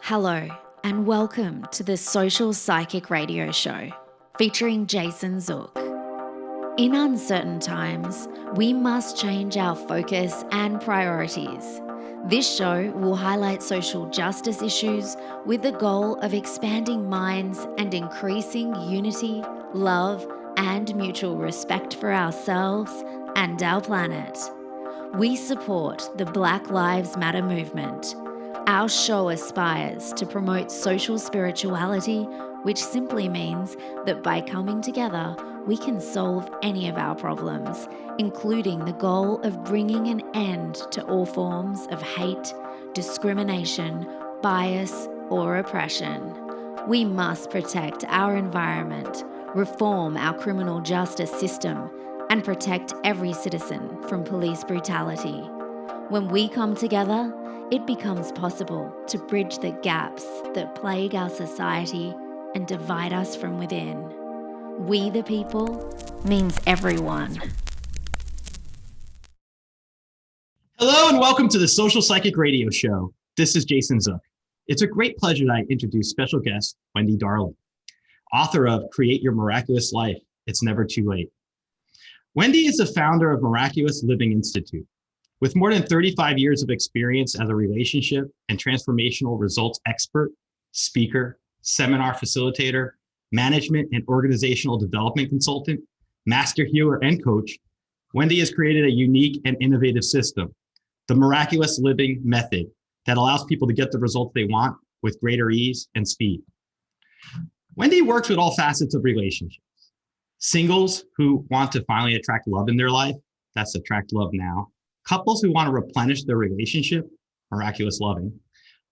Hello, and welcome to the Social Psychic Radio Show featuring Jason Zook. In uncertain times, we must change our focus and priorities. This show will highlight social justice issues with the goal of expanding minds and increasing unity, love, and mutual respect for ourselves and our planet. We support the Black Lives Matter movement. Our show aspires to promote social spirituality, which simply means that by coming together, we can solve any of our problems, including the goal of bringing an end to all forms of hate, discrimination, bias, or oppression. We must protect our environment, reform our criminal justice system, and protect every citizen from police brutality. When we come together, it becomes possible to bridge the gaps that plague our society and divide us from within. We the people means everyone. Hello and welcome to the Social Psychic Radio Show. This is Jason Zook. It's a great pleasure that I introduce special guest Wendy Darling, author of Create Your Miraculous Life, It's Never Too Late. Wendy is the founder of Miraculous Living Institute. With more than 35 years of experience as a relationship and transformational results expert, speaker, seminar facilitator, management and organizational development consultant, master healer, and coach, Wendy has created a unique and innovative system, the Miraculous Living Method, that allows people to get the results they want with greater ease and speed. Wendy works with all facets of relationships. Singles who want to finally attract love in their life, that's Attract Love Now. Couples who want to replenish their relationship, Miraculous Loving.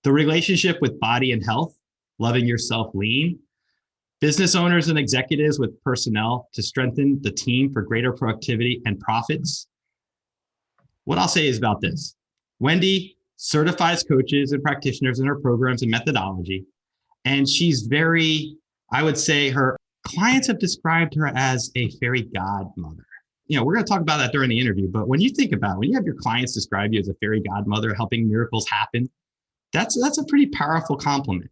The relationship with body and health, Loving Yourself Lean. Business owners and executives with personnel to strengthen the team for greater productivity and profits. What I'll say is about this. Wendy certifies coaches and practitioners in her programs and methodology. And she's very, I would say her clients have described her as a fairy godmother. You know, we're going to talk about that during the interview, but when you think about it, when you have your clients describe you as a fairy godmother helping miracles happen, that's a pretty powerful compliment.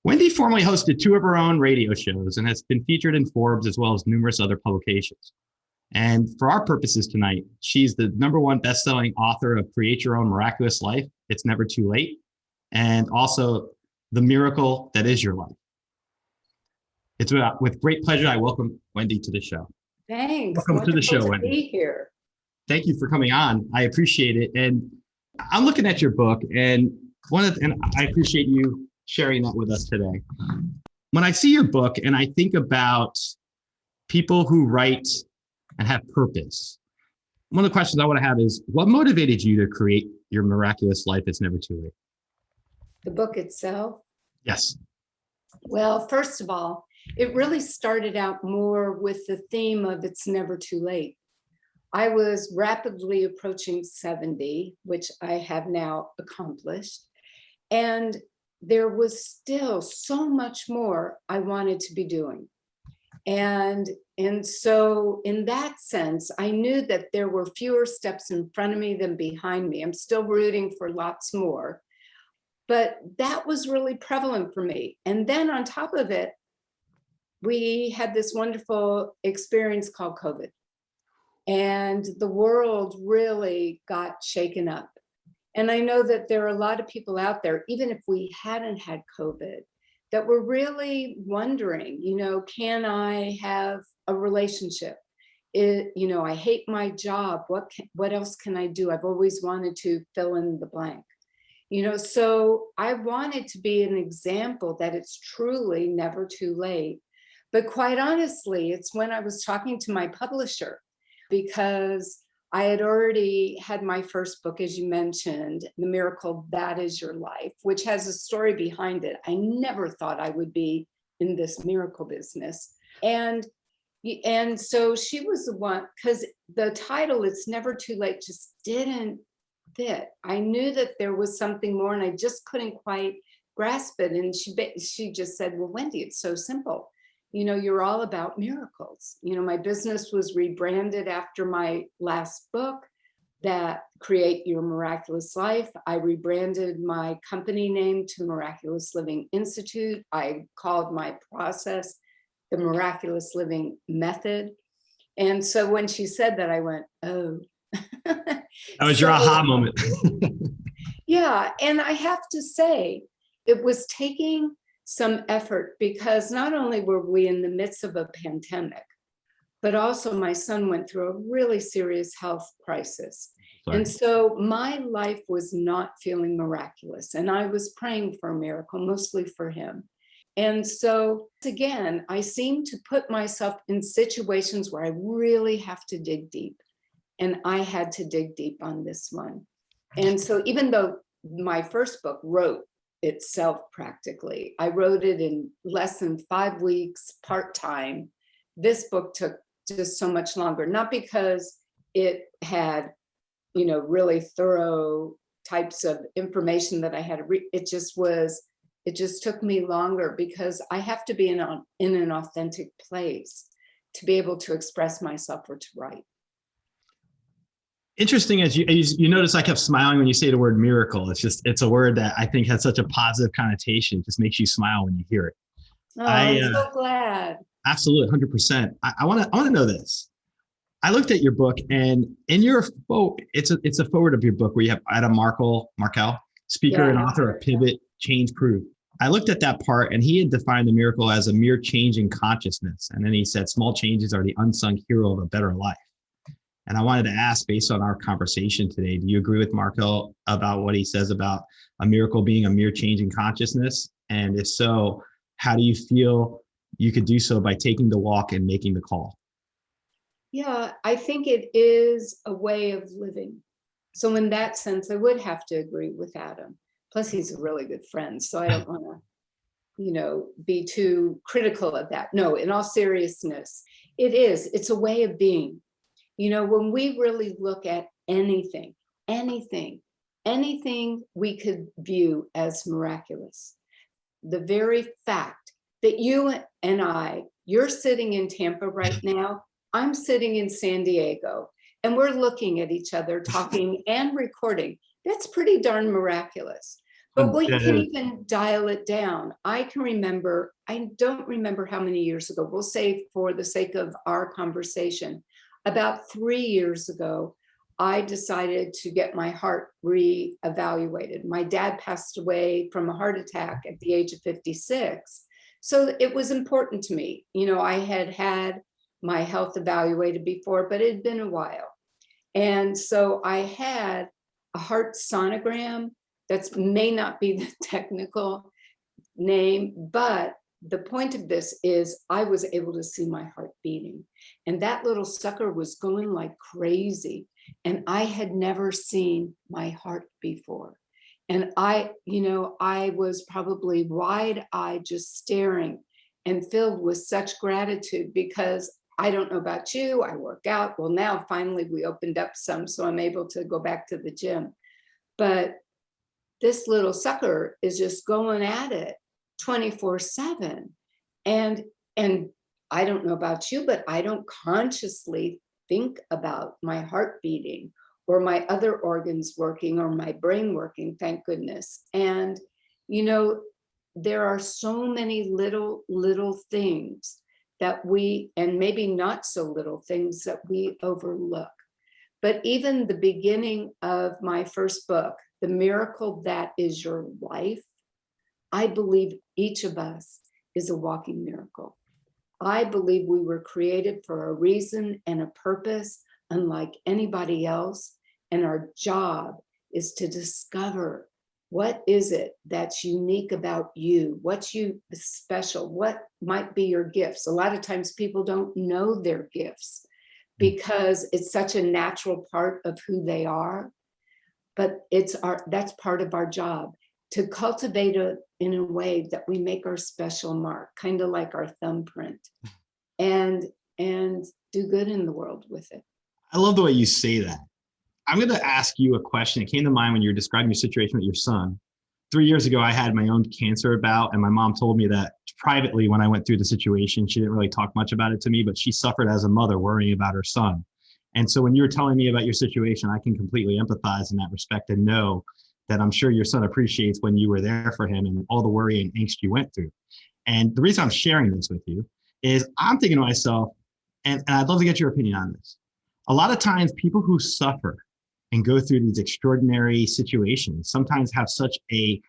Wendy formerly hosted 2 of her own radio shows and has been featured in Forbes as well as numerous other publications. And for our purposes tonight, she's the #1 best-selling author of Create Your Own Miraculous Life, It's Never Too Late, and also The Miracle That Is Your Life. It's with great pleasure I welcome Wendy to the show. Thanks. Welcome to the show, Wendy. Be here. Thank you for coming on. I appreciate it. And I'm looking at your book, and I appreciate you sharing that with us today. When I see your book and I think about people who write and have purpose, one of the questions I want to have is, what motivated you to create your miraculous life? It's never too late. The book itself? Yes. Well, first of all, it really started out more with the theme of it's never too late. I was rapidly approaching 70, which I have now accomplished. And there was still so much more I wanted to be doing. And so in that sense, I knew that there were fewer steps in front of me than behind me. I'm still rooting for lots more. But that was really prevalent for me. And then on top of it, we had this wonderful experience called COVID. And the world really got shaken up. And I know that there are a lot of people out there, even if we hadn't had COVID, that were really wondering, can I have a relationship? I hate my job. What else can I do? I've always wanted to fill in the blank. So I wanted to be an example that it's truly never too late. But quite honestly, it's when I was talking to my publisher, because I had already had my first book, as you mentioned, The Miracle That Is Your Life, which has a story behind it. I never thought I would be in this miracle business. And so she was the one, because the title, It's Never Too Late, just didn't fit. I knew that there was something more and I just couldn't quite grasp it. And she just said, well, Wendy, it's so simple. You're all about miracles. My business was rebranded after my last book. that Create Your Miraculous Life. I rebranded my company name to Miraculous Living Institute. I called my process the Miraculous Living Method. And so when she said that, I went, oh. That was your aha moment. Yeah. And I have to say, it was taking some effort, because not only were we in the midst of a pandemic, but also my son went through a really serious health crisis. Sorry. And so my life was not feeling miraculous. And I was praying for a miracle, mostly for him. And so again, I seem to put myself in situations where I really have to dig deep. And I had to dig deep on this one. And so even though my first book wrote itself practically, I wrote it in less than 5 weeks, part-time. This book took just so much longer, not because it had, really thorough types of information that I had to read. It just took me longer, because I have to be in an authentic place to be able to express myself or to write. Interesting, as you notice, I kept smiling when you say the word miracle. It's a word that I think has such a positive connotation. It just makes you smile when you hear it. Oh, I'm so glad. Absolutely, 100%. I want to know this. I looked at your book, and in your it's a forward of your book where you have Adam Markel, speaker and author of Pivot, Change Proof. I looked at that part, and he had defined the miracle as a mere change in consciousness. And then he said, small changes are the unsung hero of a better life. And I wanted to ask, based on our conversation today, do you agree with Markel about what he says about a miracle being a mere change in consciousness? And if so, how do you feel you could do so by taking the walk and making the call? Yeah, I think it is a way of living. So in that sense, I would have to agree with Adam. Plus, he's a really good friend, so I don't want to, be too critical of that. No, in all seriousness, it's a way of being. When we really look at anything we could view as miraculous, the very fact that you and you're sitting in Tampa right now, I'm sitting in San Diego, and we're looking at each other, talking and recording. That's pretty darn miraculous. But we can even dial it down. I don't remember how many years ago, we'll say for the sake of our conversation, about 3 years ago, I decided to get my heart reevaluated. My dad passed away from a heart attack at the age of 56. So it was important to me. I had my health evaluated before, but it had been a while. And so I had a heart sonogram. That may not be the technical name, but the point of this is I was able to see my heart beating, and that little sucker was going like crazy. And I had never seen my heart before. And I was probably wide-eyed, just staring and filled with such gratitude, because I don't know about you, I work out. Well, now finally we opened up some, so I'm able to go back to the gym. But this little sucker is just going at it 24/7. And I don't know about you, but I don't consciously think about my heart beating or my other organs working or my brain working, thank goodness. And, there are so many little things that and maybe not so little things that we overlook. But even the beginning of my first book, The Miracle That Is Your Life, I believe each of us is a walking miracle. I believe we were created for a reason and a purpose, unlike anybody else. And our job is to discover what is it that's unique about you, what's special, what might be your gifts. A lot of times people don't know their gifts because it's such a natural part of who they are. But that's part of our job, to cultivate it in a way that we make our special mark, kind of like our thumbprint, and do good in the world with it. I love the way you say that. I'm going to ask you a question. It came to mind when you were describing your situation with your son. 3 years ago, I had my own cancer bout, and my mom told me that privately when I went through the situation. She didn't really talk much about it to me, but she suffered as a mother worrying about her son. And so when you were telling me about your situation, I can completely empathize in that respect and know that I'm sure your son appreciates when you were there for him and all the worry and angst you went through. And the reason I'm sharing this with you is I'm thinking to myself, and I'd love to get your opinion on this. A lot of times people who suffer and go through these extraordinary situations sometimes have such a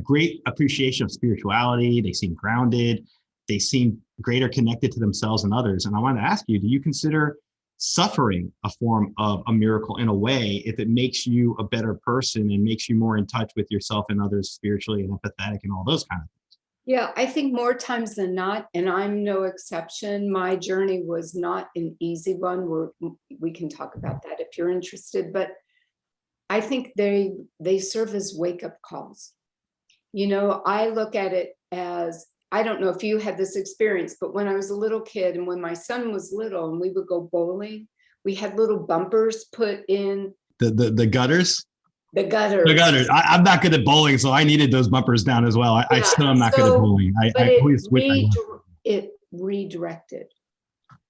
great appreciation of spirituality. They seem grounded. They seem greater connected to themselves and others. And I wanted to ask you, do you consider suffering a form of a miracle in a way if it makes you a better person and makes you more in touch with yourself and others spiritually and empathetic and all those kind of things? Yeah, I think more times than not, and I'm no exception, my journey was not an easy one. We can talk about that if you're interested, but I think they serve as wake-up calls. I look at it as, I don't know if you had this experience, but when I was a little kid and when my son was little and we would go bowling, we had little bumpers put in. The gutters? The gutters. The gutters. I'm not good at bowling, so I needed those bumpers down as well. I still am not good at bowling. I always wish I was. It redirected.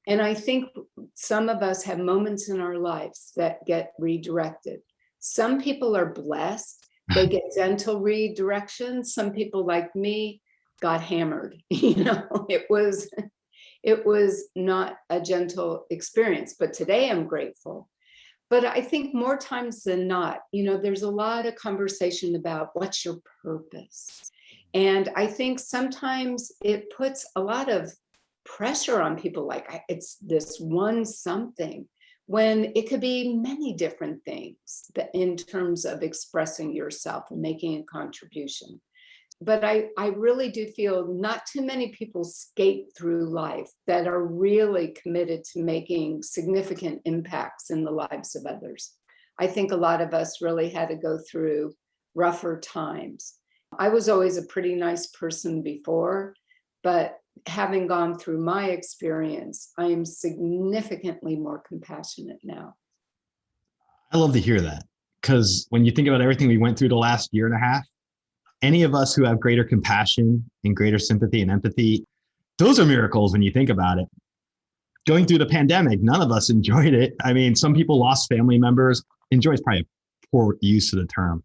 And I think some of us have moments in our lives that get redirected. Some people are blessed. They get gentle redirection. Some people like me got hammered. It was not a gentle experience, but today I'm grateful. But I think more times than not, there's a lot of conversation about what's your purpose. And I think sometimes it puts a lot of pressure on people, like it's this one something, when it could be many different things in terms of expressing yourself and making a contribution. But I really do feel not too many people skate through life that are really committed to making significant impacts in the lives of others. I think a lot of us really had to go through rougher times. I was always a pretty nice person before, but having gone through my experience, I am significantly more compassionate now. I love to hear that, because when you think about everything we went through the last year and a half, any of us who have greater compassion and greater sympathy and empathy, those are miracles when you think about it. Going through the pandemic, none of us enjoyed it. I mean, some people lost family members. Enjoy is probably a poor use of the term.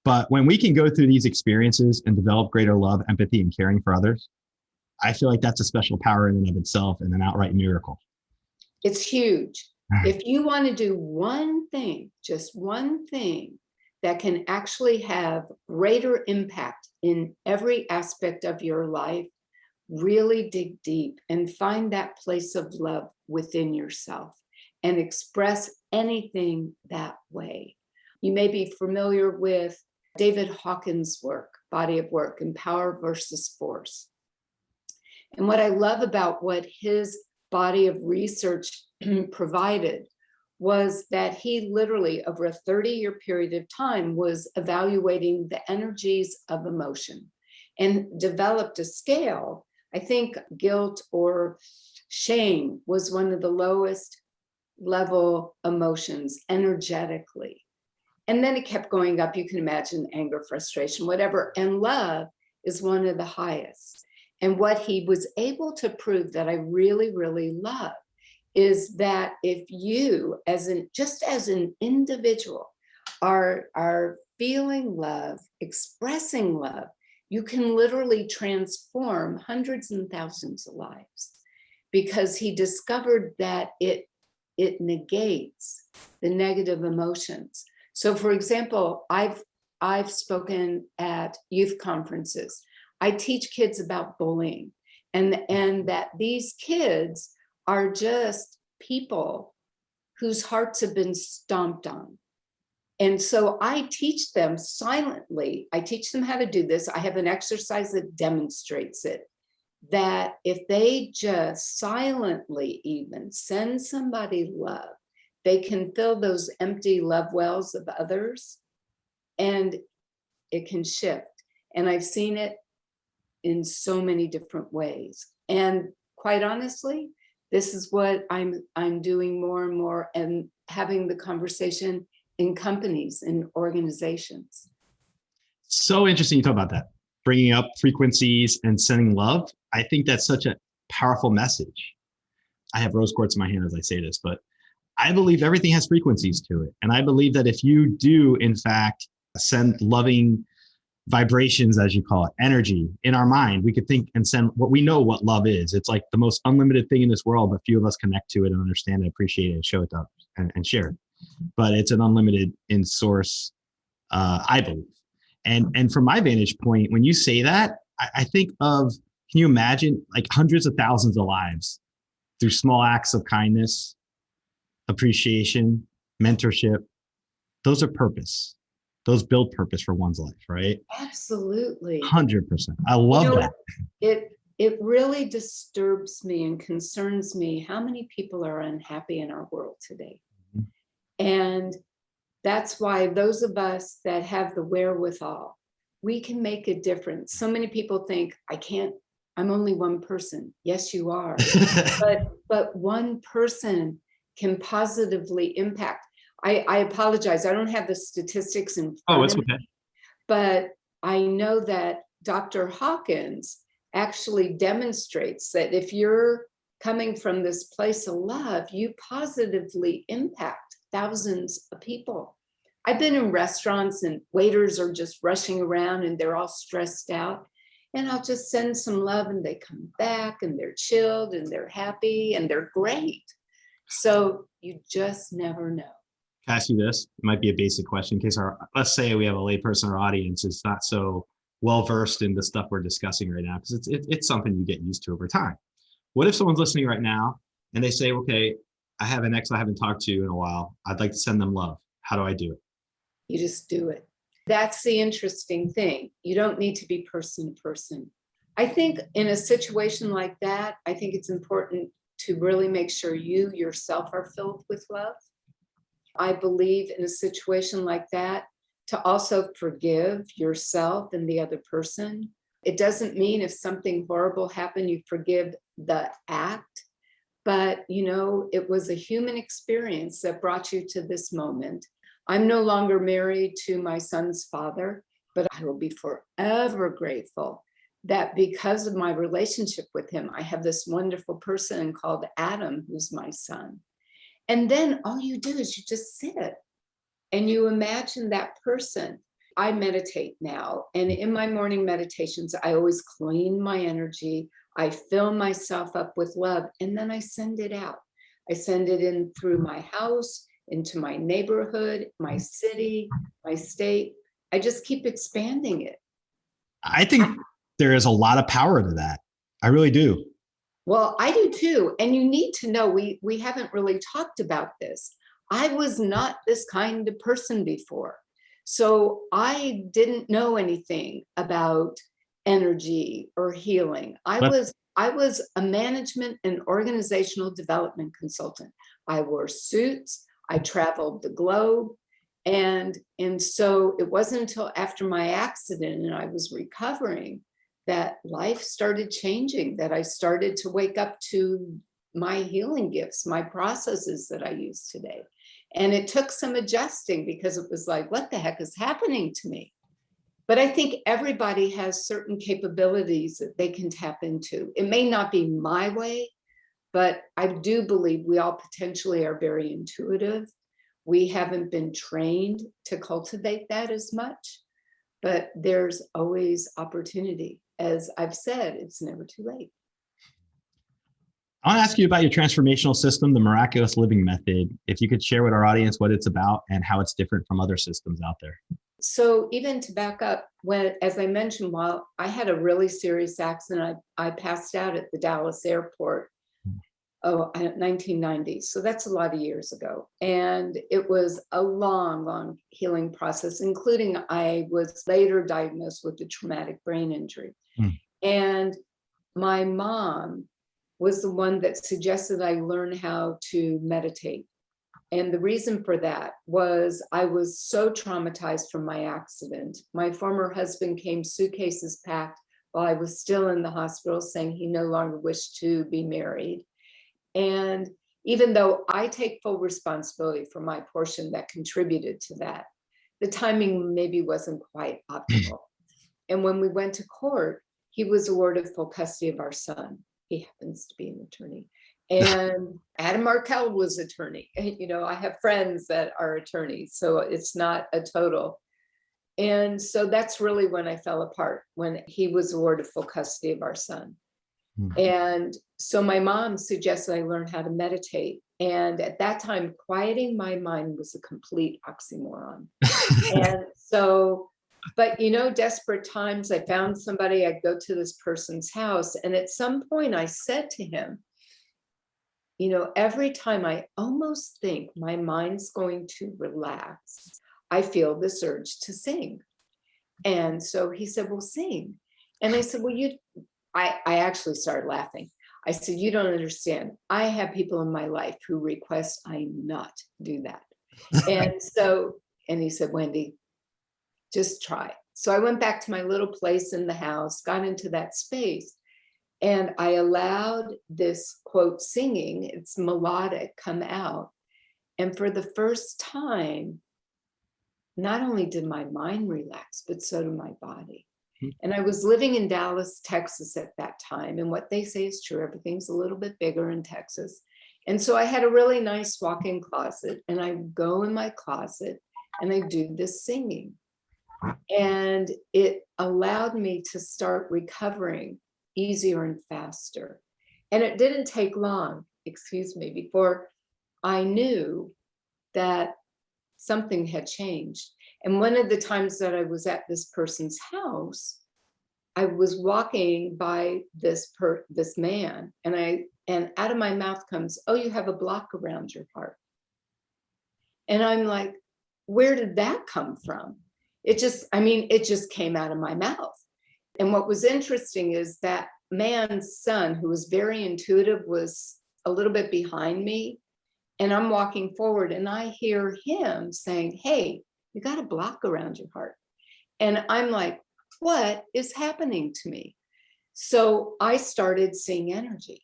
But when we can go through these experiences and develop greater love, empathy, and caring for others, I feel like that's a special power in and of itself and an outright miracle. It's huge. If you want to do one thing, just one thing, that can actually have greater impact in every aspect of your life, really dig deep and find that place of love within yourself and express anything that way. You may be familiar with David Hawkins' work, body of work, in Power versus Force. And what I love about what his body of research provided was that he literally, over a 30-year period of time, was evaluating the energies of emotion and developed a scale. I think guilt or shame was one of the lowest level emotions energetically. And then it kept going up. You can imagine anger, frustration, whatever. And love is one of the highest. And what he was able to prove that I really, really love is that if you, just as an individual, are feeling love, expressing love, you can literally transform hundreds and thousands of lives, because he discovered that it negates the negative emotions. So, for example, I've spoken at youth conferences. I teach kids about bullying, and that these kids are just people whose hearts have been stomped on. And so I teach them silently. I teach them how to do this. I have an exercise that demonstrates it, that if they just silently even send somebody love, they can fill those empty love wells of others, and it can shift. And I've seen it in so many different ways. And quite honestly, this is what I'm doing more and more, and having the conversation in companies and organizations. So interesting you talk about that, bringing up frequencies and sending love. I think that's such a powerful message. I have rose quartz in my hand as I say this, but I believe everything has frequencies to it. And I believe that if you do, in fact, send loving vibrations, as you call it, energy in our mind, we could think and send what we know what love is. It's like the most unlimited thing in this world, but few of us connect to it and understand it, appreciate it, and show it to others and share it. But it's an unlimited in source, I believe. And from my vantage point, when you say that, I think of, can you imagine like hundreds of thousands of lives through small acts of kindness, appreciation, mentorship? Those are purpose. Those build purpose for one's life, right? Absolutely. 100%. I love that. It really disturbs me and concerns me how many people are unhappy in our world today. Mm-hmm. And that's why those of us that have the wherewithal, we can make a difference. So many people think, I'm only one person. Yes, you are. but one person can positively impact. I apologize. I don't have the statistics in front of me, okay. But I know that Dr. Hawkins actually demonstrates that if you're coming from this place of love, you positively impact thousands of people. I've been in restaurants and waiters are just rushing around and they're all stressed out. And I'll just send some love and they come back and they're chilled and they're happy and they're great. So you just never know. Can I ask you this? It might be a basic question in case let's say we have a layperson in our audience who's not so well-versed in the stuff we're discussing right now, because it's something you get used to over time. What if someone's listening right now and they say, okay, I have an ex I haven't talked to in a while. I'd like to send them love. How do I do it? You just do it. That's the interesting thing. You don't need to be person to person. I think in a situation like that, I think it's important to really make sure you yourself are filled with love. I believe in a situation like that to also forgive yourself and the other person. It doesn't mean if something horrible happened, you forgive the act, but it was a human experience that brought you to this moment. I'm no longer married to my son's father, but I will be forever grateful that because of my relationship with him, I have this wonderful person called Adam, who's my son. And then all you do is you just sit and you imagine that person. I meditate now, and in my morning meditations, I always clean my energy. I fill myself up with love, and then I send it out. I send it in through my house, into my neighborhood, my city, my state. I just keep expanding it. I think there is a lot of power to that. I really do. Well, I do too. And you need to know, we haven't really talked about this. I was not this kind of person before. So I didn't know anything about energy or healing. I was a management and organizational development consultant. I wore suits. I traveled the globe. And so it wasn't until after my accident and I was recovering that life started changing, that I started to wake up to my healing gifts, my processes that I use today. And it took some adjusting because it was like, what the heck is happening to me? But I think everybody has certain capabilities that they can tap into. It may not be my way, but I do believe we all potentially are very intuitive. We haven't been trained to cultivate that as much, but there's always opportunity. As I've said, it's never too late. I want to ask you about your transformational system, the Miraculous Living Method. If you could share with our audience what it's about and how it's different from other systems out there. So even to back up, as I mentioned, while I had a really serious accident, I passed out at the Dallas airport, 1990. So that's a lot of years ago. And it was a long, long healing process, including I was later diagnosed with a traumatic brain injury. And my mom was the one that suggested I learn how to meditate. And the reason for that was I was so traumatized from my accident. My former husband came suitcases packed while I was still in the hospital, saying he no longer wished to be married. And even though I take full responsibility for my portion that contributed to that, the timing maybe wasn't quite optimal. And when we went to court, he was awarded full custody of our son. He happens to be an attorney. And Adam Markell was attorney. I have friends that are attorneys, so it's not a total. And so that's really when I fell apart, when he was awarded full custody of our son. And so my mom suggested I learn how to meditate. And at that time, quieting my mind was a complete oxymoron. And so, but desperate times, I found somebody, I'd go to this person's house. And at some point I said to him, every time I almost think my mind's going to relax, I feel this urge to sing. And so he said, well, sing. And I said, well, I actually started laughing. I said, you don't understand. I have people in my life who request I not do that. And he said, Wendy, just try. So I went back to my little place in the house, got into that space, and I allowed this quote singing, it's melodic, come out. And for the first time, not only did my mind relax, but so did my body. And I was living in Dallas, Texas at that time. And what they say is true. Everything's a little bit bigger in Texas. And so I had a really nice walk-in closet, and I go in my closet and I do this singing. And it allowed me to start recovering easier and faster. And it didn't take long, before I knew that something had changed. And one of the times that I was at this person's house, I was walking by this man, and out of my mouth comes, oh, you have a block around your heart. And I'm like, where did that come from? It just came out of my mouth. And what was interesting is that man's son, who was very intuitive, was a little bit behind me. And I'm walking forward and I hear him saying, hey, you got a block around your heart. And I'm like, what is happening to me? So I started seeing energy,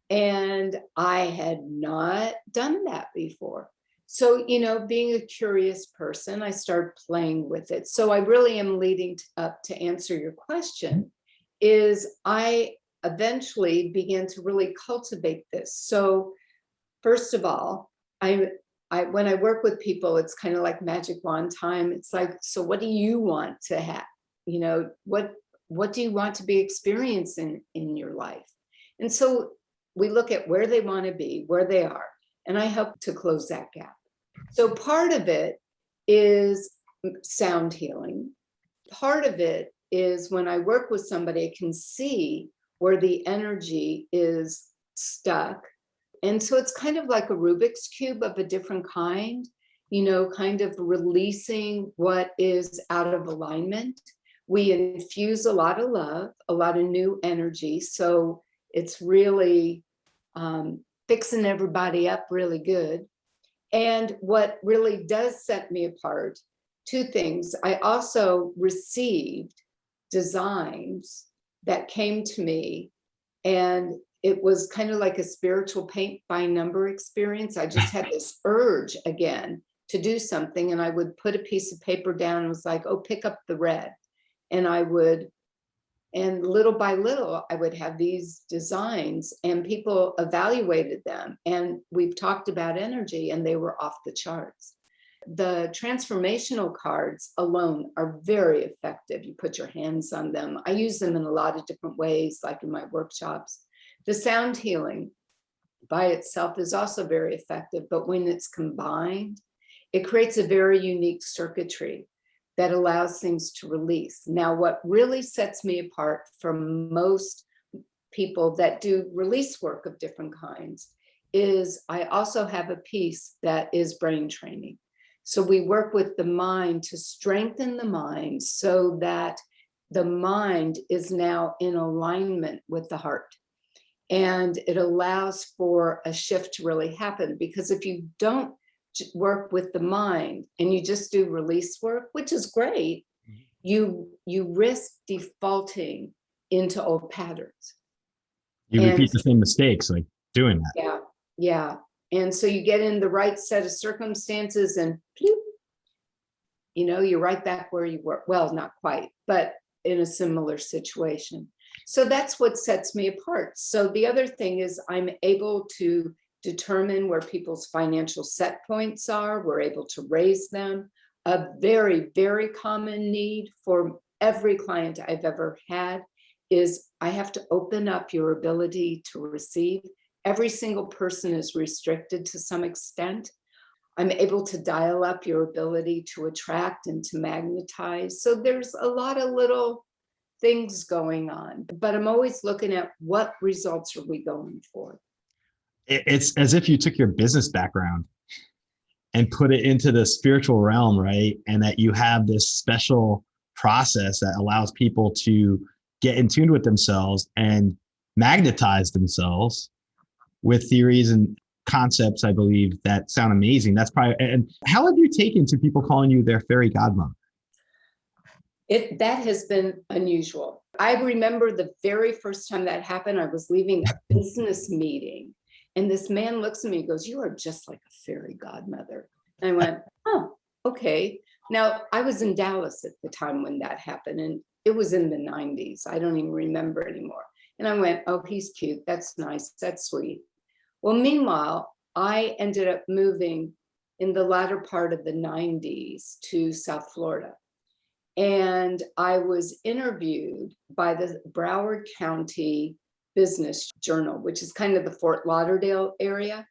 and I had not done that before. So, being a curious person, I started playing with it. So I really am leading up to answer your question, is I eventually began to really cultivate this. So first of all, when I work with people, it's kind of like magic wand time. It's like, so what do you want to have? What do you want to be experiencing in your life? And so we look at where they want to be, where they are, and I help to close that gap. So part of it is sound healing. Part of it is when I work with somebody, I can see where the energy is stuck. And so it's kind of like a Rubik's Cube of a different kind, kind of releasing what is out of alignment. We infuse a lot of love, a lot of new energy. So it's really fixing everybody up really good. And what really does set me apart, two things. I also received designs that came to me, and it was kind of like a spiritual paint by number experience. I just had this urge again to do something, and I would put a piece of paper down and was like, oh, pick up the red. And and little by little, I would have these designs, and people evaluated them. And we've talked about energy, and they were off the charts. The transformational cards alone are very effective. You put your hands on them. I use them in a lot of different ways, like in my workshops. The sound healing by itself is also very effective, but when it's combined, it creates a very unique circuitry that allows things to release. Now, what really sets me apart from most people that do release work of different kinds is I also have a piece that is brain training. So we work with the mind to strengthen the mind so that the mind is now in alignment with the heart. And it allows for a shift to really happen, because if you don't work with the mind and you just do release work, which is great, you risk defaulting into old patterns. You repeat the same mistakes, like doing that. Yeah. And so you get in the right set of circumstances and bloop, you're right back where you were. Well, not quite, but in a similar situation. So that's what sets me apart. So the other thing is I'm able to determine where people's financial set points are. We're able to raise them. A very, very common need for every client I've ever had is I have to open up your ability to receive. Every single person is restricted to some extent. I'm able to dial up your ability to attract and to magnetize. So there's a lot of little things going on, but I'm always looking at what results are we going for. It's as if you took your business background and put it into the spiritual realm, right? And that you have this special process that allows people to get in tune with themselves and magnetize themselves with theories and concepts, I believe, that sound amazing. That's probably, and how have you taken to people calling you their fairy godmother? That has been unusual. I remember the very first time that happened, I was leaving a business meeting and this man looks at me and goes, "You are just like a fairy godmother." And I went, "Oh, okay." Now, I was in Dallas at the time when that happened, and it was in the 90s. I don't even remember anymore. And I went, "Oh, he's cute. That's nice. That's sweet." Well, meanwhile, I ended up moving in the latter part of the 90s to South Florida. And I was interviewed by the Broward County Business Journal, which is kind of the Fort Lauderdale area.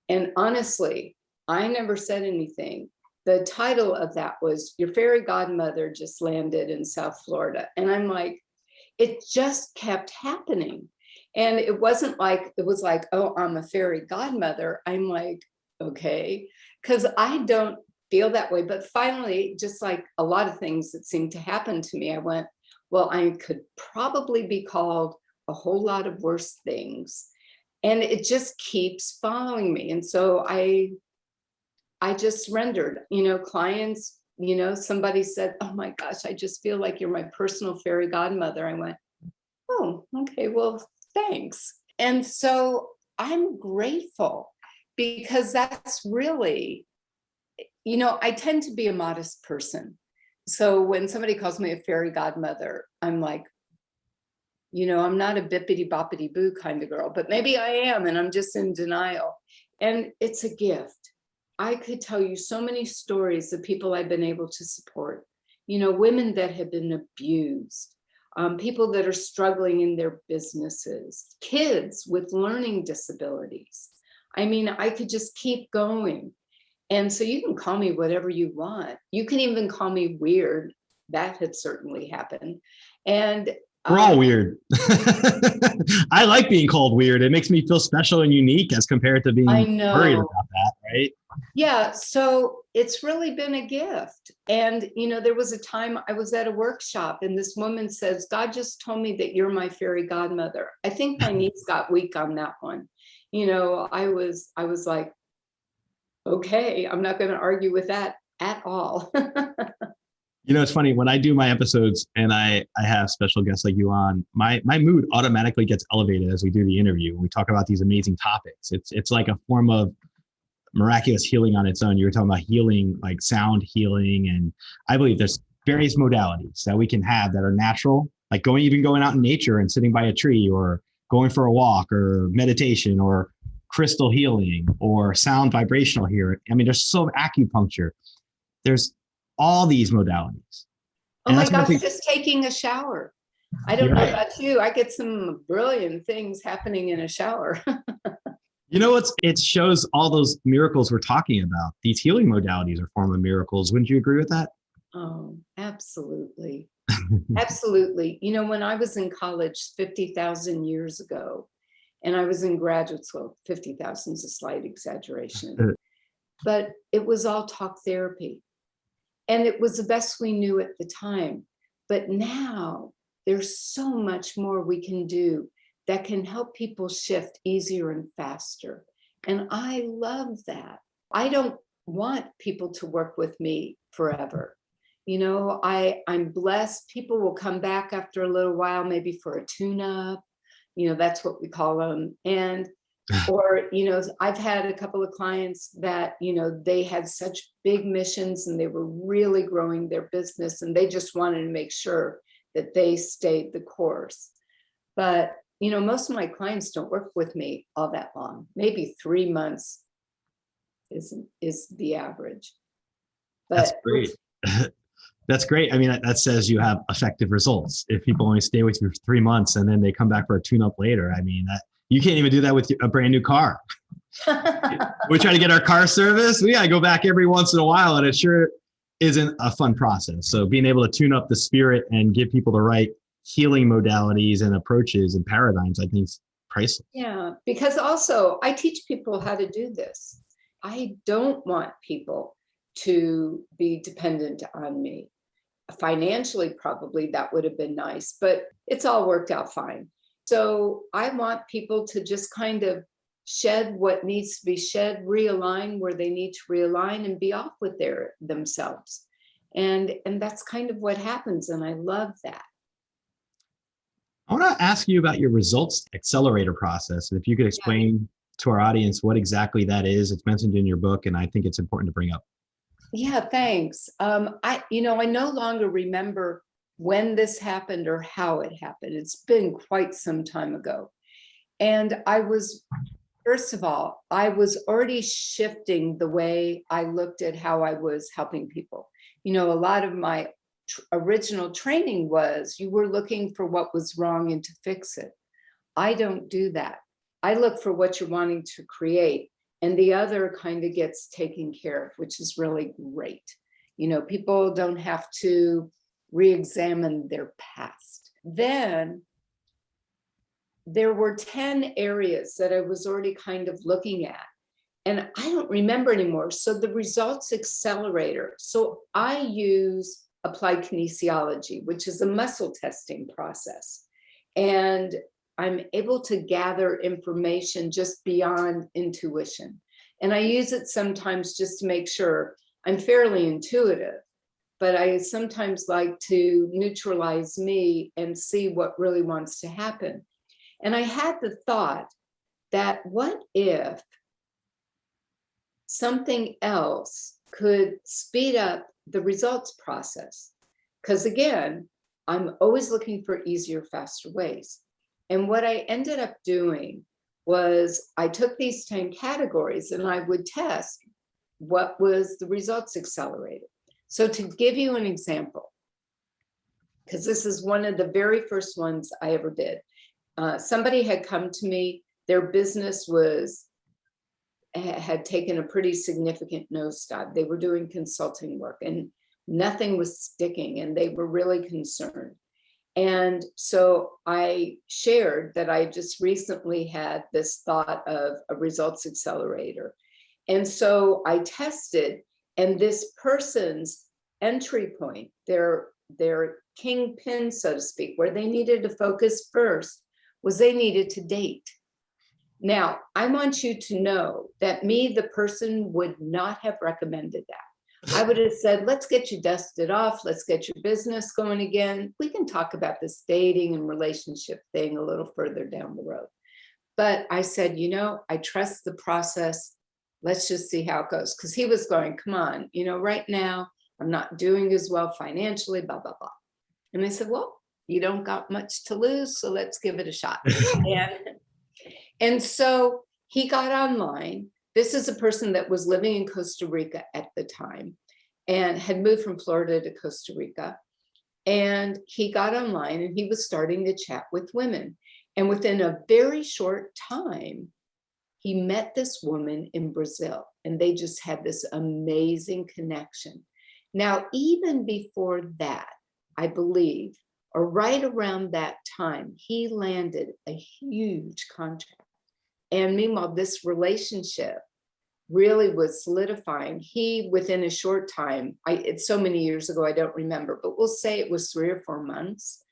And honestly, I never said anything. The title of that was "Your Fairy Godmother Just Landed in South Florida." And I'm like, it just kept happening. And it wasn't like, it was like, "Oh, I'm a fairy godmother." I'm like, okay, because I don't feel that way. But finally, just like a lot of things that seemed to happen to me, I went, well, I could probably be called a whole lot of worse things. And it just keeps following me. And so I just surrendered, clients, somebody said, "Oh my gosh, I just feel like you're my personal fairy godmother." I went, "Oh, okay, well, thanks." And so I'm grateful because that's really, I tend to be a modest person. So when somebody calls me a fairy godmother, I'm like, I'm not a bippity boppity boo kind of girl, but maybe I am, and I'm just in denial. And it's a gift. I could tell you so many stories of people I've been able to support, women that have been abused, people that are struggling in their businesses, kids with learning disabilities. I mean, I could just keep going. And so you can call me whatever you want. You can even call me weird. That had certainly happened. And we're all weird. I like being called weird. It makes me feel special and unique as compared to being worried about that, right? Yeah. So it's really been a gift. And, there was a time I was at a workshop and this woman says, "God just told me that you're my fairy godmother." I think my knees got weak on that one. I was like, okay, I'm not going to argue with that at all. It's funny when I do my episodes and I have special guests like you on, my mood automatically gets elevated as we do the interview. We talk about these amazing topics. It's like a form of miraculous healing on its own. You were talking about healing, like sound healing. And I believe there's various modalities that we can have that are natural, like going out in nature and sitting by a tree or going for a walk or meditation or crystal healing or sound vibrational healing. I mean, there's so acupuncture. There's all these modalities. Oh my gosh, just taking a shower. I don't know about you. I get some brilliant things happening in a shower. It shows all those miracles we're talking about. These healing modalities are form of miracles. Wouldn't you agree with that? Oh, absolutely. Absolutely. When I was in college 50,000 years ago, and I was in graduate school, 50,000 is a slight exaggeration, but it was all talk therapy. And it was the best we knew at the time. But now there's so much more we can do that can help people shift easier and faster. And I love that. I don't want people to work with me forever. I'm blessed. People will come back after a little while, maybe for a tune-up. That's what we call them. Or, I've had a couple of clients that, they had such big missions and they were really growing their business and they just wanted to make sure that they stayed the course. But, most of my clients don't work with me all that long. Maybe 3 months is the average. But That's great. That's great. I mean, that says you have effective results. If people only stay with you for 3 months and then they come back for a tune-up later, I mean, you can't even do that with a brand new car. We try to get our car serviced. We got to go back every once in a while, and it sure isn't a fun process. So being able to tune up the spirit and give people the right healing modalities and approaches and paradigms, I think is priceless. Yeah, because also I teach people how to do this. I don't want people to be dependent on me. Financially, probably that would have been nice, but it's all worked out fine. So I want people to just kind of shed what needs to be shed, realign where they need to realign, and be off with themselves. And that's kind of what happens. And I love that. I want to ask you about your results accelerator process. And if you could explain to our audience what exactly that is. It's mentioned in your book, and I think it's important to bring up. Yeah, thanks. I no longer remember when this happened or how it happened. It's been quite some time ago. And first of all, I was already shifting the way I looked at how I was helping people. A lot of my original training was you were looking for what was wrong and to fix it. I don't do that. I look for what you're wanting to create, and the other kind of gets taken care of, which is really great. People don't have to re-examine their past. Then there were 10 areas that I was already kind of looking at, and I don't remember anymore. So the results accelerator. So I use applied kinesiology, which is a muscle testing process. And I'm able to gather information just beyond intuition. And I use it sometimes just to make sure I'm fairly intuitive, but I sometimes like to neutralize me and see what really wants to happen. And I had the thought that what if something else could speed up the results process? Because again, I'm always looking for easier, faster ways. And what I ended up doing was I took these 10 categories and I would test what was the results accelerated. So to give you an example, because this is one of the very first ones I ever did, somebody had come to me, their business had taken a pretty significant nosedive. They were doing consulting work and nothing was sticking, and they were really concerned. And so I shared that I just recently had this thought of a results accelerator. And so I tested, and this person's entry point, their kingpin, so to speak, where they needed to focus first, was they needed to date. Now, I want you to know that me, the person, would not have recommended that. I would have said, let's get you dusted off. Let's get your business going again. We can talk about this dating and relationship thing a little further down the road. But I said, I trust the process. Let's just see how it goes. Because he was going, come on, right now, I'm not doing as well financially, blah, blah, blah. And I said, well, you don't got much to lose, so let's give it a shot. And so he got online. This is a person that was living in Costa Rica at the time and had moved from Florida to Costa Rica. And he got online and he was starting to chat with women. And within a very short time, he met this woman in Brazil, and they just had this amazing connection. Now, even before that, I believe, or right around that time, he landed a huge contract. And meanwhile, this relationship really was solidifying. He, within a short time, it's so many years ago, I don't remember, but we'll say it was 3 or 4 months,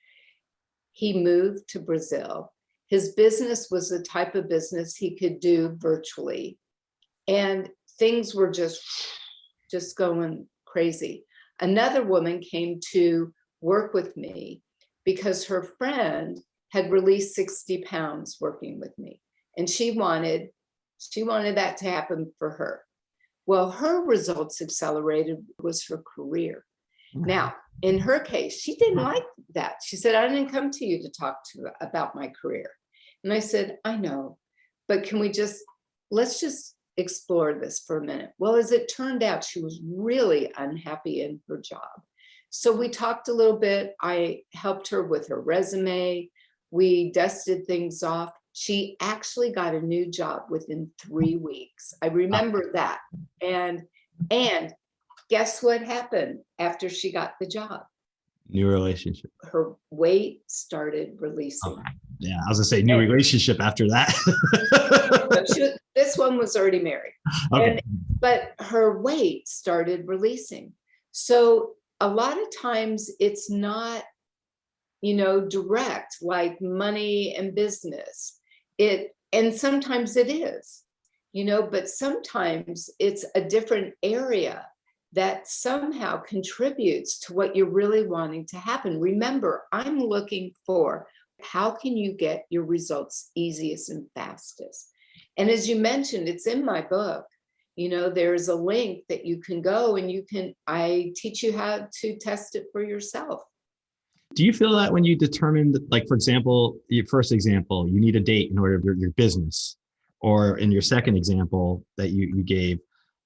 he moved to Brazil. His business was the type of business he could do virtually. And things were just going crazy. Another woman came to work with me because her friend had released 60 pounds working with me. And she wanted that to happen for her. Well, her results accelerated was her career. Now, in her case, she didn't like that. She said, I didn't come to you to talk to about my career. And I said, I know, but let's just explore this for a minute. Well, as it turned out, she was really unhappy in her job. So we talked a little bit. I helped her with her resume. We dusted things off. She actually got a new job within 3 weeks. I remember that. And guess what happened after she got the job? New relationship. Her weight started releasing. Oh, yeah, I was gonna say new relationship after that. This one was already married. Okay. But her weight started releasing. So a lot of times it's not, direct like money and business. And sometimes it is, but sometimes it's a different area that somehow contributes to what you're really wanting to happen. Remember, I'm looking for how can you get your results easiest and fastest. And as you mentioned, it's in my book. There's a link that you can go and I teach you how to test it for yourself. Do you feel that when you determine, like, for example, your first example, you need a date in order for your business, or in your second example that you gave,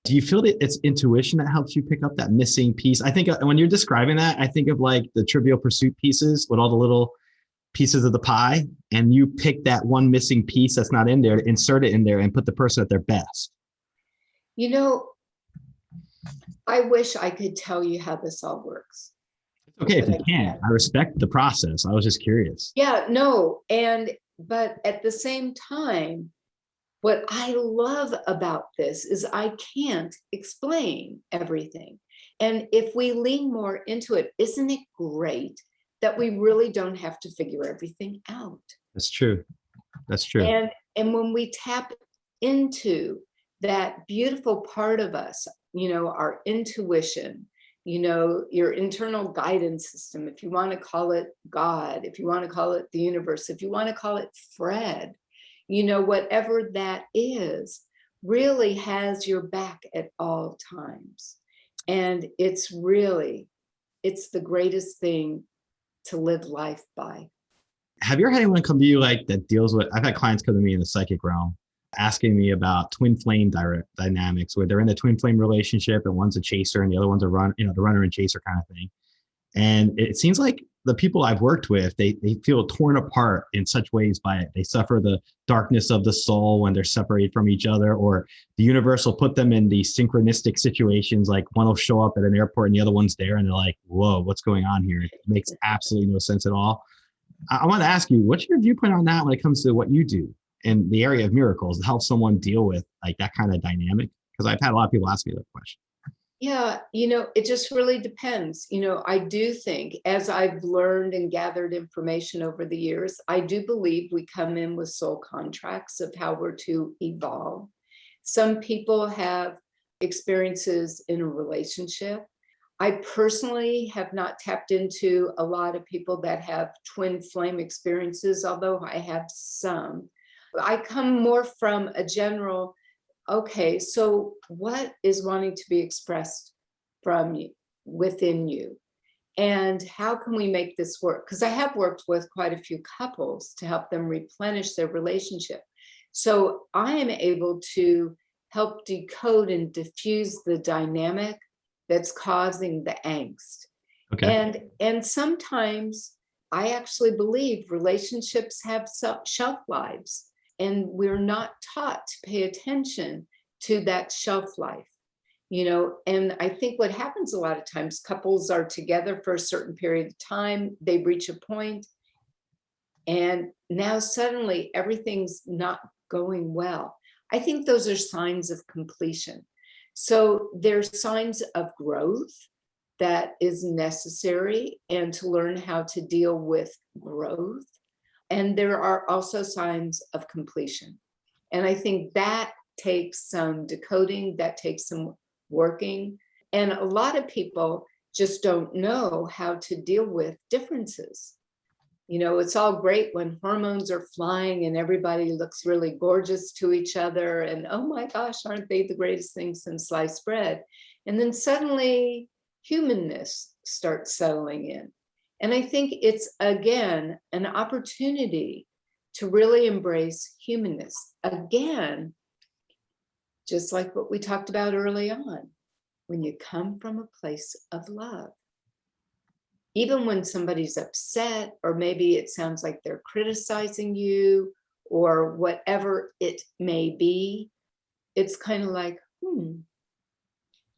do you feel that it's intuition that helps you pick up that missing piece? I think when you're describing that, I think of like the Trivial Pursuit pieces with all the little pieces of the pie, and you pick that one missing piece that's not in there, insert it in there, and put the person at their best. I wish I could tell you how this all works. Okay, if you can't, I respect the process. I was just curious. Yeah, no. But at the same time, what I love about this is I can't explain everything. And if we lean more into it, isn't it great that we really don't have to figure everything out? That's true. That's true. And when we tap into that beautiful part of us, our intuition, your internal guidance system, if you want to call it God, if you want to call it the universe, if you want to call it Fred, whatever that is, really has your back at all times. And it's the greatest thing to live life by. Have you ever had anyone come to you that deals with, I've had clients come to me in the psychic realm asking me about twin flame dynamics, where they're in a twin flame relationship and one's a chaser and the other one's a the runner and chaser kind of thing. And it seems like the people I've worked with, they feel torn apart in such ways by it. They suffer the darkness of the soul when they're separated from each other, or the universe will put them in these synchronistic situations, like one will show up at an airport and the other one's there and they're like, whoa, what's going on here? It makes absolutely no sense at all. I want to ask you, what's your viewpoint on that when it comes to what you do in the area of miracles to help someone deal with that kind of dynamic? Because I've had a lot of people ask me that question. Yeah, it just really depends. I do think, as I've learned and gathered information over the years, I do believe we come in with soul contracts of how we're to evolve. Some people have experiences in a relationship. I personally have not tapped into a lot of people that have twin flame experiences, although I have some. I come more from a general, okay, so what is wanting to be expressed from you, within you? And how can we make this work? Because I have worked with quite a few couples to help them replenish their relationship. So I am able to help decode and diffuse the dynamic that's causing the angst. Okay. And sometimes I actually believe relationships have shelf lives, and we're not taught to pay attention to that shelf life, and I think what happens a lot of times, couples are together for a certain period of time, they reach a point, and now suddenly everything's not going well. I think those are signs of completion. So there's signs of growth that is necessary, and to learn how to deal with growth. And there are also signs of completion. And I think that takes some decoding, that takes some working. And a lot of people just don't know how to deal with differences. It's all great when hormones are flying and everybody looks really gorgeous to each other. And oh my gosh, aren't they the greatest thing since sliced bread? And then suddenly humanness starts settling in. And I think it's, again, an opportunity to really embrace humanness. Again, just like what we talked about early on, when you come from a place of love. Even when somebody's upset, or maybe it sounds like they're criticizing you, or whatever it may be, it's kind of like,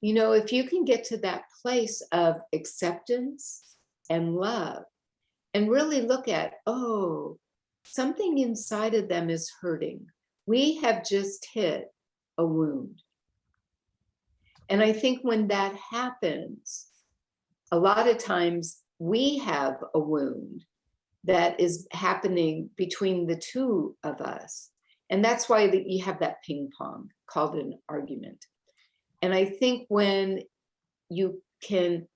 if you can get to that place of acceptance and love and really look at, oh, something inside of them is hurting. We have just hit a wound. And I think when that happens, a lot of times we have a wound that is happening between the two of us. And that's why you have that ping pong called an argument. And I think when you can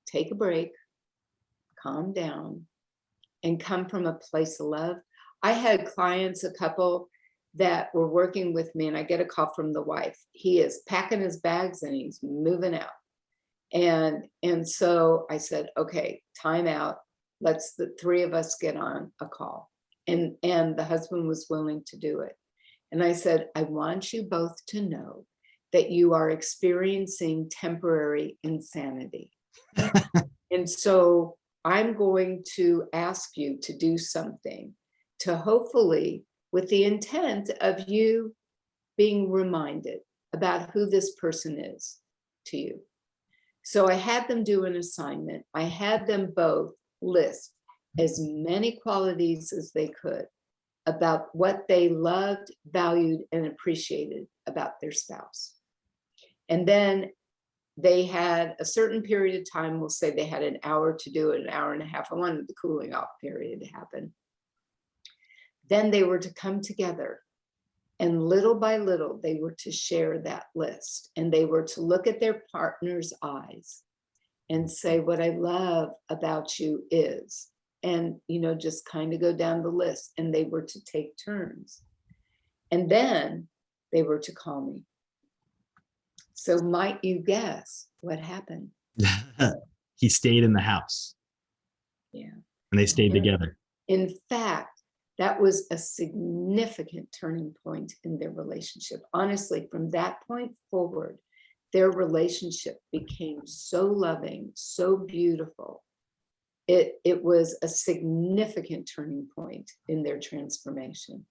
take a break, calm down, and come from a place of love. I had clients, a couple that were working with me, and I get a call from the wife. He is packing his bags and he's moving out. And so I said, okay, time out. Let's the three of us get on a call. And the husband was willing to do it. And I said, I want you both to know that you are experiencing temporary insanity. And so I'm going to ask you to do something to hopefully, with the intent of you being reminded about who this person is to you. So I had them do an assignment. I had them both list as many qualities as they could about what they loved, valued, and appreciated about their spouse. And then they had a certain period of time, we'll say they had an hour to do it, an hour and a half. I wanted the cooling off period to happen. Then they were to come together, and little by little, they were to share that list, and they were to look at their partner's eyes and say, what I love about you is, and, just kind of go down the list, and they were to take turns. And then they were to call me. So might you guess what happened? He stayed in the house. Yeah. And they stayed together. In fact, that was a significant turning point in their relationship. Honestly, from that point forward, their relationship became so loving, so beautiful. It was a significant turning point in their transformation.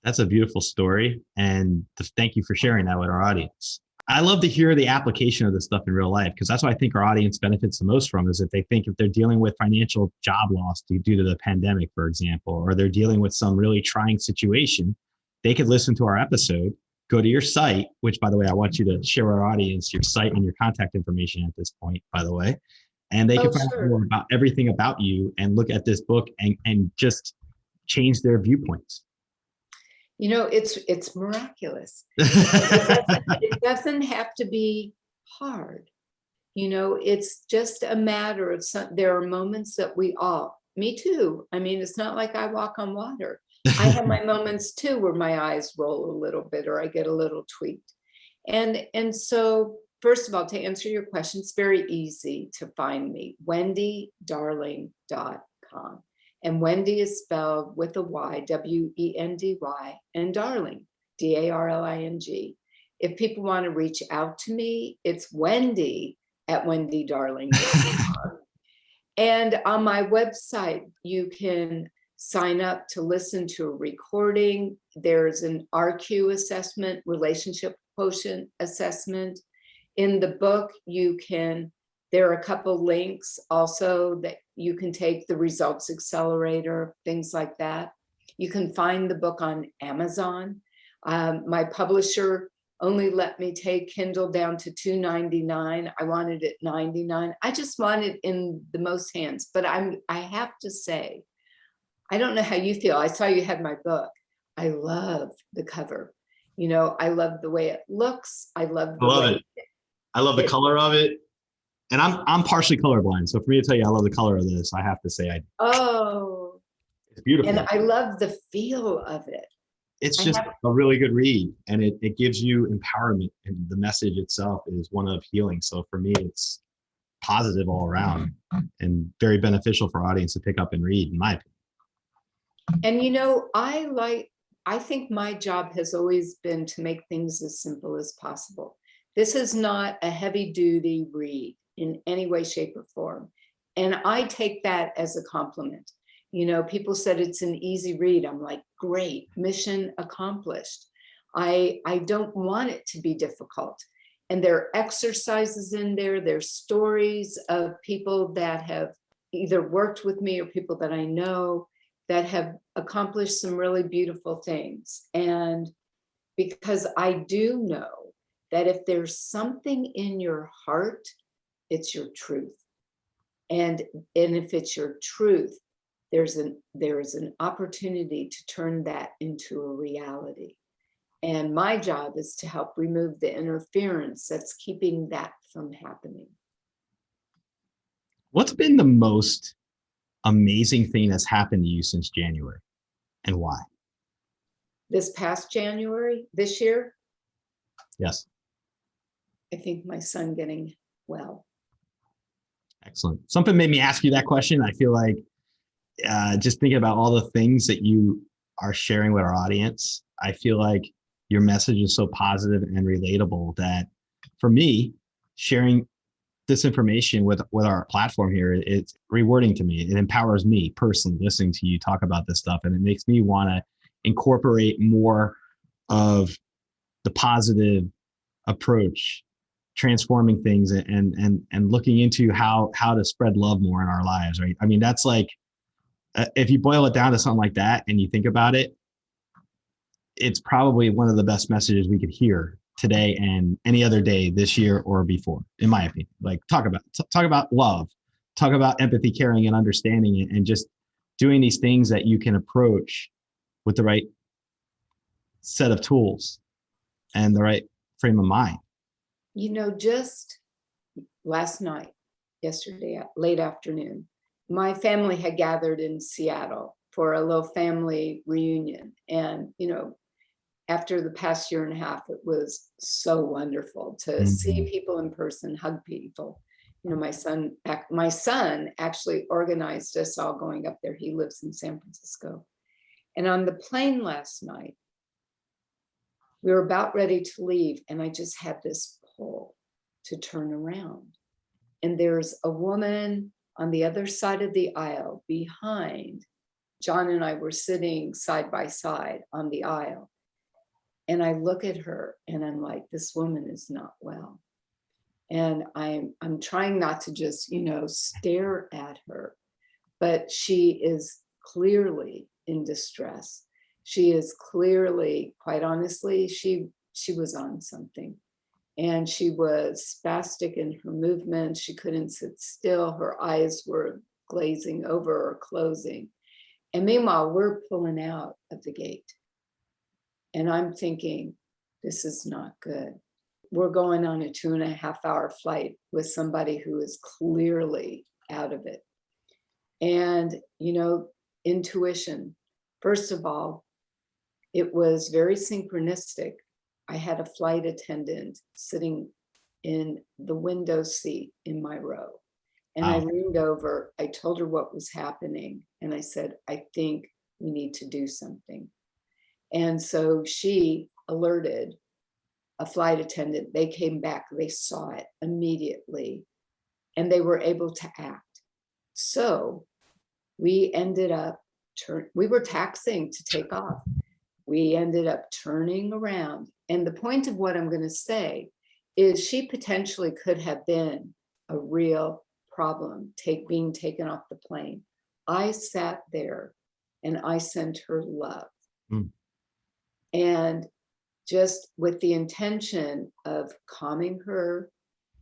That's a beautiful story. And thank you for sharing that with our audience. I love to hear the application of this stuff in real life, because that's what I think our audience benefits the most from, is if they think if they're dealing with financial job loss due to the pandemic, for example, or they're dealing with some really trying situation, they could listen to our episode, go to your site, which, by the way, I want you to share with our audience your site and your contact information at this point, by the way, and they can find out more about everything about you and look at this book and just change their viewpoints. It's miraculous. It doesn't have to be hard. It's just a matter of there are moments that me too. I mean, it's not like I walk on water. I have my moments too, where my eyes roll a little bit, or I get a little tweaked. And so, first of all, to answer your question, it's very easy to find me, wendydarling.com. And Wendy is spelled with a Y, W-E-N-D-Y, and Darling, D-A-R-L-I-N-G. If people want to reach out to me, it's wendy@wendydarling.com. And on my website, you can sign up to listen to a recording. There's an RQ assessment, relationship quotient assessment. In the book, there are a couple links also that you can take, the results accelerator, things like that. You can find the book on Amazon. My publisher only let me take Kindle down to $2.99. I wanted it $99. I just want it in the most hands. But I have to say, I don't know how you feel. I saw you had my book. I love the cover. I love the way it looks. I love it. I love the color of it. And I'm partially colorblind. So for me to tell you I love the color of this, I have to say I do. Oh. It's beautiful. And I love the feel of it. It's just a really good read, and it gives you empowerment, and the message itself is one of healing. So for me, it's positive all around and very beneficial for our audience to pick up and read, in my opinion. And I think my job has always been to make things as simple as possible. This is not a heavy duty read in any way, shape, or form. And I take that as a compliment. People said it's an easy read. I'm like, great, mission accomplished. I don't want it to be difficult. And there are exercises in there. There's stories of people that have either worked with me or people that I know that have accomplished some really beautiful things. And because I do know that if there's something in your heart, it's your truth. And if it's your truth, there is an opportunity to turn that into a reality. And my job is to help remove the interference that's keeping that from happening. What's been the most amazing thing that's happened to you since January, and why? This past January, this year? Yes. I think my son getting well. Excellent. Something made me ask you that question. I feel like just thinking about all the things that you are sharing with our audience, I feel like your message is so positive and relatable that for me, sharing this information with our platform here, it's rewarding to me. It empowers me personally listening to you talk about this stuff. And it makes me want to incorporate more of the positive approach, transforming things and looking into how to spread love more in our lives, right? I mean, that's like, if you boil it down to something like that and you think about it, it's probably one of the best messages we could hear today and any other day this year or before, in my opinion. Like talk about love, talk about empathy, caring, and understanding, and just doing these things that you can approach with the right set of tools and the right frame of mind. Just last night, yesterday, late afternoon, my family had gathered in Seattle for a little family reunion. And, after the past year and a half, it was so wonderful to see people in person, hug people. My son actually organized us all going up there. He lives in San Francisco. And on the plane last night, we were about ready to leave, and I just had this pull to turn around. And there's a woman on the other side of the aisle behind. John and I were sitting side by side on the aisle. And I look at her and I'm like, this woman is not well. And I'm trying not to just, stare at her, but she is clearly in distress. She is clearly, quite honestly, she was on something. And she was spastic in her movements. She couldn't sit still. Her eyes were glazing over or closing. And meanwhile, we're pulling out of the gate. And I'm thinking, this is not good. We're going on a 2.5-hour flight with somebody who is clearly out of it. And, intuition, first of all, it was very synchronistic. I had a flight attendant sitting in the window seat in my row. And I leaned over, I told her what was happening. And I said, I think we need to do something. And so she alerted a flight attendant. They came back, they saw it immediately, and they were able to act. So we ended up, we were taxiing to take off. We ended up turning around. And the point of what I'm going to say is she potentially could have been a real problem being taken off the plane. I sat there and I sent her love. And just with the intention of calming her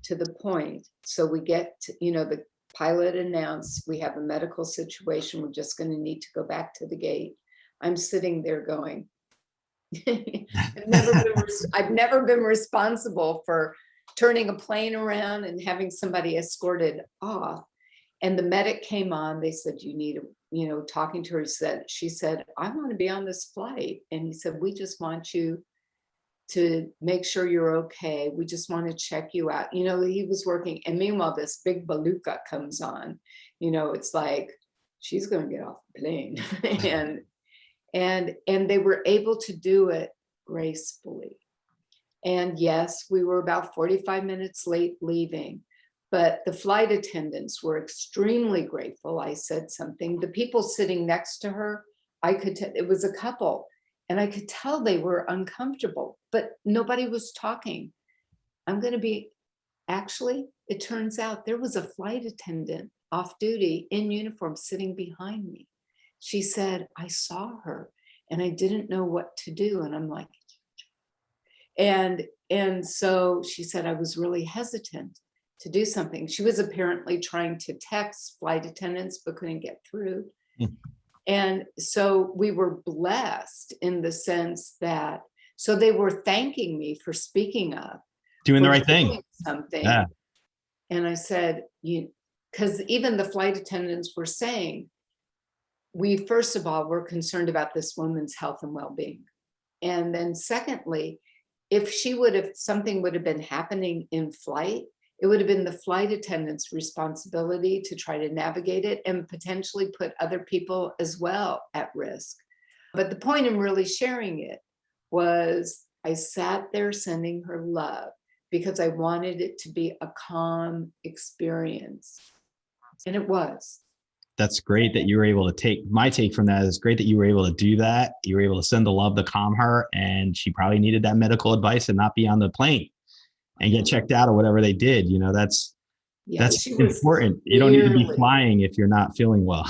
to the point. So we get to, the pilot announced, we have a medical situation. We're just going to need to go back to the gate. I'm sitting there going, I've never been responsible for turning a plane around and having somebody escorted off. And the medic came on. They said, you need, talking to her, she said, I want to be on this flight. And he said, we just want you to make sure you're okay. We just want to check you out. You know, he was working. And meanwhile, this big beluga comes on. You know, it's like, she's going to get off the plane. and they were able to do it gracefully. And yes, we were about 45 minutes late leaving, but the flight attendants were extremely grateful. I said something. The people sitting next to her, I could tell it was a couple, and I could tell they were uncomfortable, but nobody was talking. Actually, it turns out there was a flight attendant off duty in uniform sitting behind me. She said, I saw her and I didn't know what to do. And I'm like, and so she said, I was really hesitant to do something. She was apparently trying to text flight attendants, but couldn't get through. And so we were blessed in the sense that, so they were thanking me for speaking up. Doing the right thing. Something. Yeah. And I said, because even the flight attendants were saying, we, first of all, were concerned about this woman's health and well-being. And then secondly, if something would have been happening in flight, it would have been the flight attendant's responsibility to try to navigate it and potentially put other people as well at risk. But the point in really sharing it was I sat there sending her love because I wanted it to be a calm experience. And it was. That's great that you were able to my take from that is great that you were able to do that. You were able to send the love to calm her, and she probably needed that medical advice and not be on the plane and get checked out or whatever they did. You know, that's important. You don't need to be flying if you're not feeling well.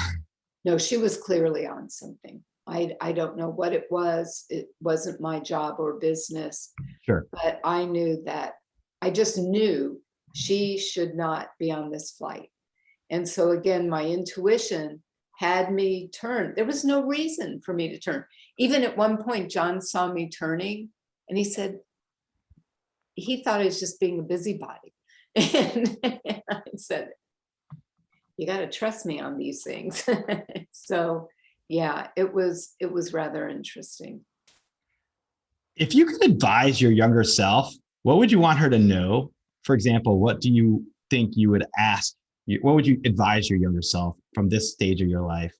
No, she was clearly on something. I don't know what it was. It wasn't my job or business. Sure. But I just knew she should not be on this flight. And so again, my intuition had me turn. There was no reason for me to turn. Even at one point, John saw me turning and he said, he thought I was just being a busybody. And I said, you got to trust me on these things. So yeah, it was rather interesting. If you could advise your younger self, what would you want her to know? For example, what do you think you would ask? What would you advise your younger self from this stage of your life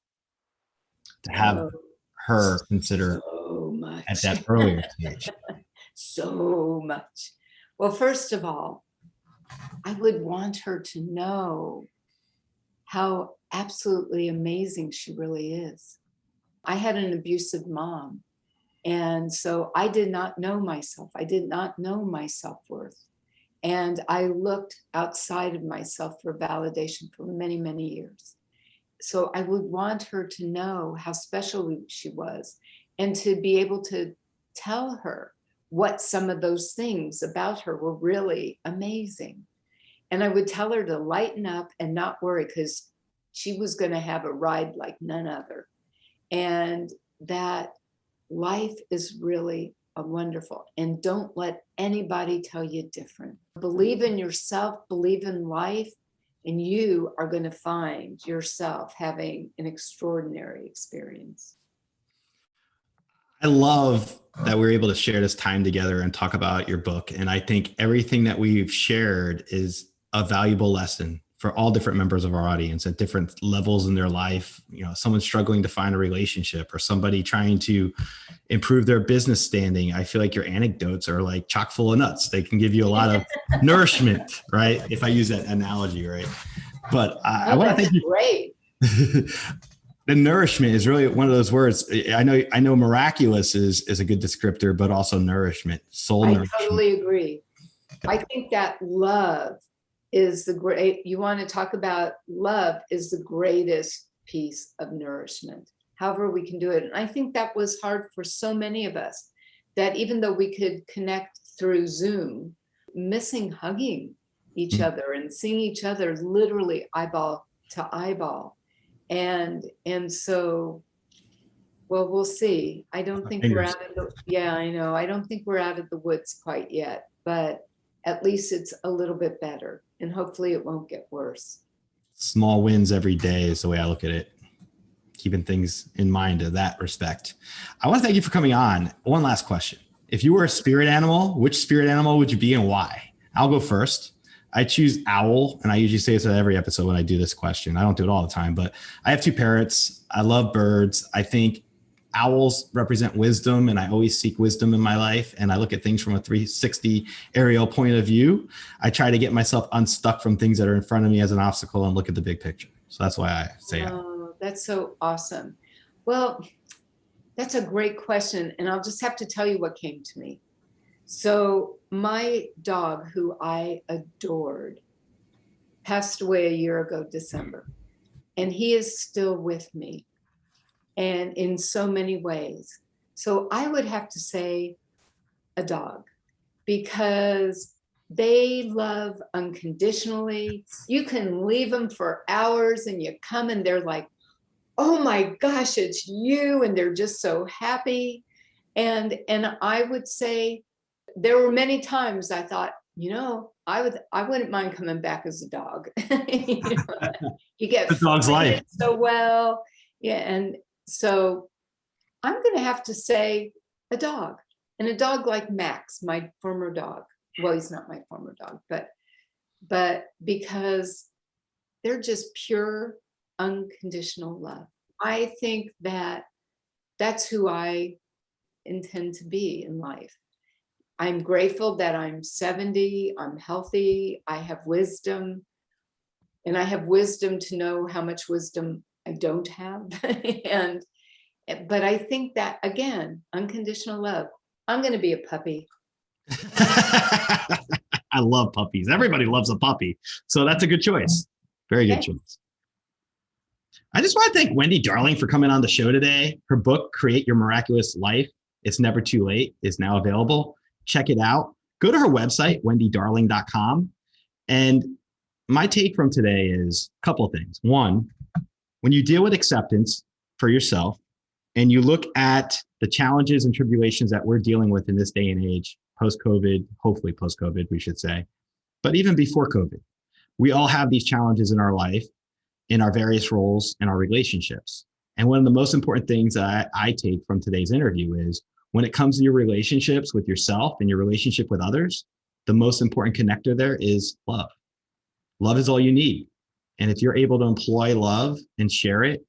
to have her consider at that earlier stage? So much. Well, first of all, I would want her to know how absolutely amazing she really is. I had an abusive mom, and so I did not know myself. I did not know my self-worth. And I looked outside of myself for validation for many, many years. So I would want her to know how special she was and to be able to tell her what some of those things about her were really amazing. And I would tell her to lighten up and not worry because she was going to have a ride like none other. And that life is really wonderful. And don't let anybody tell you different. Believe in yourself, believe in life, and you are going to find yourself having an extraordinary experience. I love that we're able to share this time together and talk about your book. And I think everything that we've shared is a valuable lesson for all different members of our audience at different levels in their life. You know, someone struggling to find a relationship or somebody trying to improve their business standing. I feel like your anecdotes are like chock full of nuts. They can give you a lot of nourishment, right? If I use that analogy, right? But I want to thank you. Great. The nourishment is really one of those words. I know miraculous is a good descriptor, but also nourishment, soul nourishment. I totally agree. I think that love is you want to talk about love is the greatest piece of nourishment, however we can do it. And I think that was hard for so many of us, that even though we could connect through Zoom, missing hugging each other and seeing each other literally eyeball to eyeball. And so, well, we'll see. I don't think we're out of I don't think we're out of the woods quite yet, but at least it's a little bit better, and hopefully it won't get worse. Small wins every day is the way I look at it. Keeping things in mind in that respect. I want to thank you for coming on. One last question. If you were a spirit animal, which spirit animal would you be and why? I'll go first. I choose owl, and I usually say this at every episode when I do this question. I don't do it all the time, but I have 2 parrots. I love birds. I think owls represent wisdom, and I always seek wisdom in my life. And I look at things from a 360 aerial point of view. I try to get myself unstuck from things that are in front of me as an obstacle and look at the big picture. So that's why I say owl. That's so awesome. Well, that's a great question. And I'll just have to tell you what came to me. So my dog, who I adored, passed away a year ago, December, and he is still with me, and in so many ways. So I would have to say a dog, because they love unconditionally. You can leave them for hours and you come and they're like, oh my gosh, it's you. And they're just so happy. And I would say, there were many times I thought, I wouldn't mind coming back as a dog. You get the dog's life so well. Yeah. And so I'm going to have to say a dog, and a dog like Max, my former dog. Well, he's not my former dog, but because they're just pure, unconditional love. I think that's who I intend to be in life. I'm grateful that I'm 70, I'm healthy, I have wisdom, and I have wisdom to know how much wisdom I don't have. But I think that, again, unconditional love. I'm going to be a puppy. I love puppies. Everybody loves a puppy. So that's a good choice. Very good choice. I just want to thank Wendy Darling for coming on the show today. Her book, Create Your Miraculous Life, It's Never Too Late, is now available. Check it out. Go to her website, wendydarling.com. And my take from today is a couple of things. One, when you deal with acceptance for yourself and you look at the challenges and tribulations that we're dealing with in this day and age, post-COVID, hopefully post-COVID, we should say, but even before COVID, we all have these challenges in our life, in our various roles, and our relationships. And one of the most important things that I take from today's interview is, when it comes to your relationships with yourself and your relationship with others, the most important connector there is love. Love is all you need. And if you're able to employ love and share it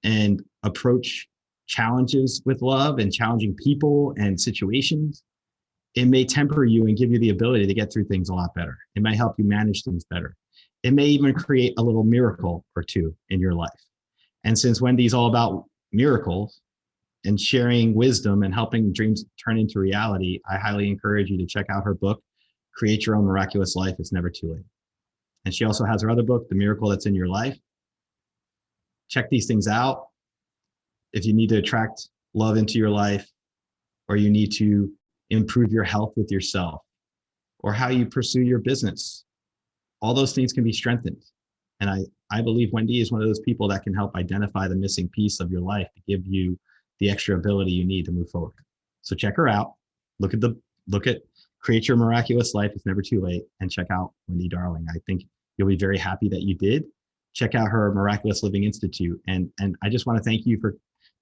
and approach challenges with love and challenging people and situations, it may temper you and give you the ability to get through things a lot better. It may help you manage things better. It may even create a little miracle or two in your life. And since Wendy's all about miracles and sharing wisdom and helping dreams turn into reality, I highly encourage you to check out her book, Create Your Own Miraculous Life, It's Never Too Late. And she also has her other book, The Miracle That's in Your Life. Check these things out. If you need to attract love into your life, or you need to improve your health with yourself, or how you pursue your business, all those things can be strengthened. And I believe Wendy is one of those people that can help identify the missing piece of your life to give you the extra ability you need to move forward. So check her out. Look at Create Your Miraculous Life, It's Never Too Late, and check out Wendy Darling. I think you'll be very happy that you did. Check out her Miraculous Living Institute. And I just want to thank you for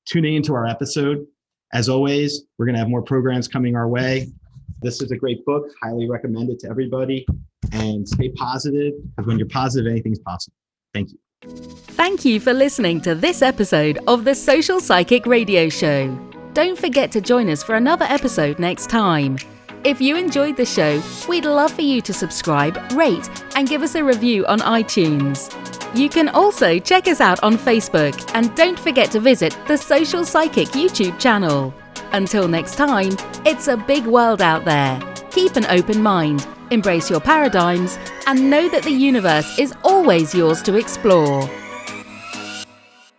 tuning into our episode. As always, we're going to have more programs coming our way. This is a great book. Highly recommend it to everybody. And stay positive, because when you're positive, anything's possible. Thank you. Thank you for listening to this episode of the Social Psychic Radio Show. Don't forget to join us for another episode next time. If you enjoyed the show, we'd love for you to subscribe, rate, and give us a review on iTunes. You can also check us out on Facebook, and don't forget to visit the Social Psychic YouTube channel. Until next time, it's a big world out there. Keep an open mind, embrace your paradigms, and know that the universe is always yours to explore.